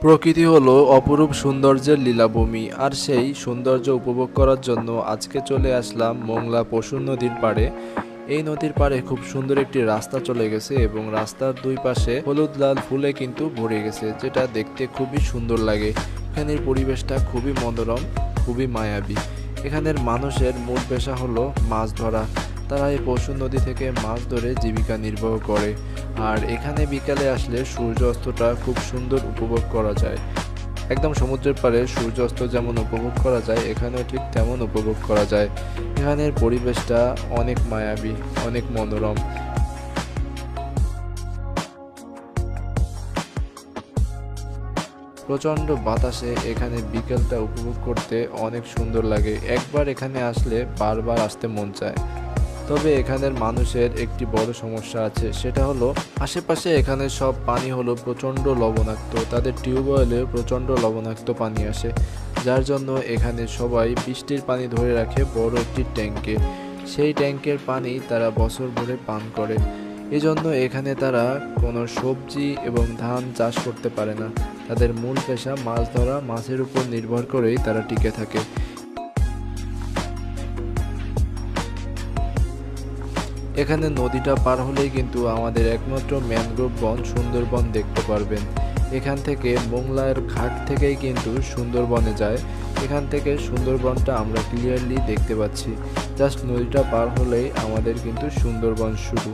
প্রকৃতি হলো অপরূপ সৌন্দর্যের লীলাভূমি, আর সেই সৌন্দর্য উপভোগ করার জন্য আজকে চলে আসলাম মোংলা পশুর নদীর পাড়ে। এই নদীর পাড়ে খুব সুন্দর একটি রাস্তা চলে গেছে এবং রাস্তার দুই পাশে হলুদ লাল ফুলে কিন্তু ভরে গেছে, যেটা দেখতে খুবই সুন্দর লাগে। এখানের পরিবেশটা খুবই মনোরম, খুবই মায়াবী। এখানের মানুষের মূল পেশা হলো মাছ ধরা। তারা এই পশু নদী থেকে মাছ ধরে জীবিকা নির্বাহ করে। আর এখানে বিকালে আসলে সূর্যাস্তটা খুব সুন্দর উপভোগ করা যায়। একদম সমুদ্রের পাড়ে সূর্যাস্ত যেমন উপভোগ করা যায়, এখানেও ঠিক তেমন উপভোগ করা যায়। এখানের পরিবেশটা অনেক মায়াবী, অনেক মনোরম। প্রচণ্ড বাতাসে এখানে বিকেলটা উপভোগ করতে অনেক সুন্দর লাগে। একবার এখানে আসলে বারবার আসতে মন চায়। তবে এখানের মানুষের একটি বড় সমস্যা আছে, সেটা হলো আশেপাশে এখানে সব পানি হলো প্রচণ্ড লবণাক্ত। তাদের টিউবওয়েলে প্রচণ্ড লবণাক্ত পানি আসে, যার জন্য এখানে সবাই বৃষ্টির পানি ধরে রাখে বড় একটি ট্যাঙ্কে। সেই ট্যাঙ্কের পানি তারা বছর ভরে পান করে। এজন্য এখানে তারা কোনো সবজি এবং ধান চাষ করতে পারে না। তাদের মূল পেশা মাছ ধরা, মাছের উপর নির্ভর করেই তারা টিকে থাকে। এখানে নদীটা পার হলেই কিন্তু আমাদের একমাত্র ম্যানগ্রোভ বন সুন্দরবন দেখতে পারবেন। এখান থেকে মোংলার ঘাট থেকেই কিন্তু সুন্দরবনে যায়। এখান থেকে সুন্দরবনটা আমরা ক্লিয়ারলি দেখতে পাচ্ছি। জাস্ট নদীটা পার হলেই আমাদের কিন্তু সুন্দরবন শুরু।